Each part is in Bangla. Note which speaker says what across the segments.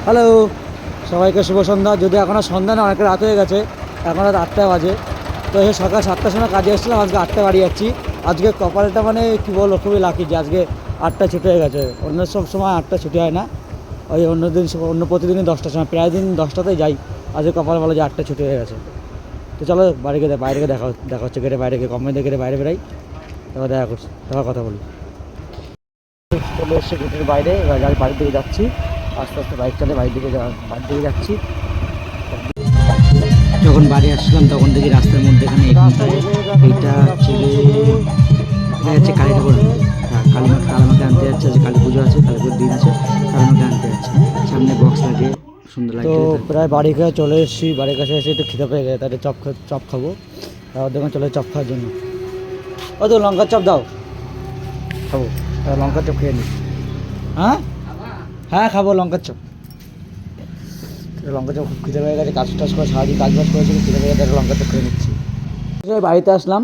Speaker 1: হ্যালো, সবাইকে শুভ সন্ধ্যা। যদি এখনও সন্ধ্যা না, অনেক রাত হয়ে গেছে, এখন রাত 8টা বাজে। তো এই সকাল 7টার সময় কাজে এসেছিলাম, আজকে 8টায় বাড়ি যাচ্ছি। আজকে কপালটা মানে কী বলবো, খুবই লাকি যে আজকে 8টায় ছুটি হয়ে গেছে। অন্য সব সময় 8টায় ছুটি হয় না, ওই অন্য প্রতিদিনই 10টার সময়, প্রায় দিন 10টাতেই যাই। আজকে কপাল বলে যে 8টায় ছুটি হয়ে গেছে। তো চলো বাইরে গিয়ে দেখা হচ্ছে গেটে বাইরে গিয়ে, কোম্পানি থেকে বাইরে বেরাই, তারপর দেখা করছি, তারপর কথা বলি। চলে এসছে গেটের বাইরে, এবার বাড়ির দিকে যাচ্ছি। আস্তে আস্তে বাইক চালিয়ে বাড়ির দিকে যাচ্ছি। যখন বাড়ি আসলাম তখন দেখি রাস্তার মধ্যে এখানে এইটা হচ্ছে কালী ঠাকুর। হ্যাঁ, কালীমাকে আনতে যাচ্ছে, আজকে কালী পুজো আছে, কালী পুজোর দিন আছে, কালীমাকে আনতে যাচ্ছে। সামনে বক্স লাগে, সুন্দর লাগে। তো প্রায় বাড়ি খেয়ে চলে এসেছি, বাড়ির কাছে এসে একটু খিদে পেয়ে গেছে, তাহলে চপ খাবো। তারপর দেখুন চলে চপ খাওয়ার জন্য। ও তো লঙ্কার চপ দাও, খাবো। লঙ্কার চপ খেয়ে নিই। হ্যাঁ হ্যাঁ, খাবো লঙ্কার চপ। লঙ্কা চপ খুব খিদে পেয়ে গেছে, কাজ টাজ করে সারাদিন কাজবাজ করেছি, খিদে পেয়ে গেছে, লঙ্কা চপ খেয়ে নিচ্ছি। বাড়িতে আসলাম,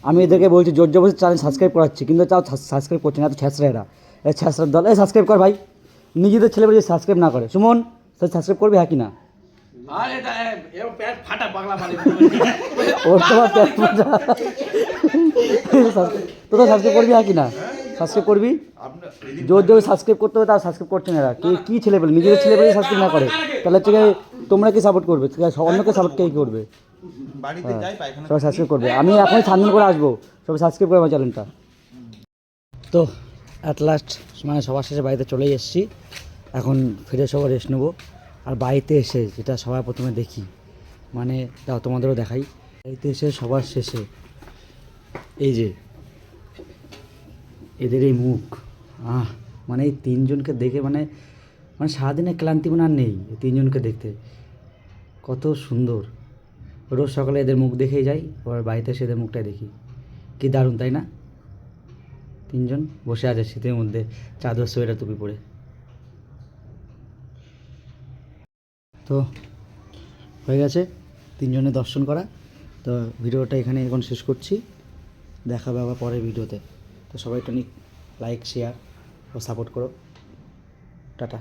Speaker 1: আমি এদেরকে বলছি জোর জবরদস্তি চ্যানেল সাবস্ক্রাইব করাচ্ছি, কিন্তু তাও সাবস্ক্রাইব করছে না। এত ছ্যাঁচড়া এরা, এই ছ্যাঁচড়ার দল। এই সাবস্ক্রাইব কর ভাই, নিজেদের ছেলে যদি সাবস্ক্রাইব না করে। সুমন, সাবস্ক্রাইব করবি হ্যাঁ কি না? ওর তোমার প্যাট ফাটা, তোরা সাবস্ক্রাইব করবি হ্যাঁ কি না? সাবস্ক্রাইব করবি, জোর জোর সাবস্ক্রাইব করতে হবে, তাও সাবস্ক্রাইব করছে না এরা। কী ছেলে পেলে, নিজেদের ছেলে পেলে সাবস্ক্রাইব না করে, তাহলে হচ্ছে তোমরা কি সাপোর্ট করবে? অন্যকে সাপোর্ট কে করবে? সবাই সাবস্ক্রাইব করবে। আমি এখনই সাবমিট করে আসবো, সবাই সাবস্ক্রাইব করে আমার চ্যানেলটা। তো অ্যাট লাস্ট মানে সবার শেষে বাড়িতে চলেই এসেছি। এখন ফিরে সবার রেস্ট নেবো। আর বাড়িতে এসে যেটা সবার প্রথমে দেখি, মানে তাও তোমাদেরও দেখাই, বাড়িতে এসে সবার শেষে এই যে এদের এই মুখ, মানে এই তিনজনকে দেখে মানে মানে সারাদিনের ক্লান্তি মানে আর নেই। এই তিনজনকে দেখতে কত সুন্দর। রোজ সকালে এদের মুখ দেখেই যাই, এবার বাড়িতে এসে এদের মুখটাই দেখি। কি দারুণ তাই না? তিনজন বসে আছে শীতের মধ্যে, চাদর সোয়েটার টুপি পরে। তো হয়ে গেছে তিনজনের দর্শন করা। তো ভিডিওটা এখানে এখন শেষ করছি, দেখা হবে আবার পরের ভিডিওতে। তো সবাই টনিক লাইক শেয়ার ও সাপোর্ট করো। টাটা।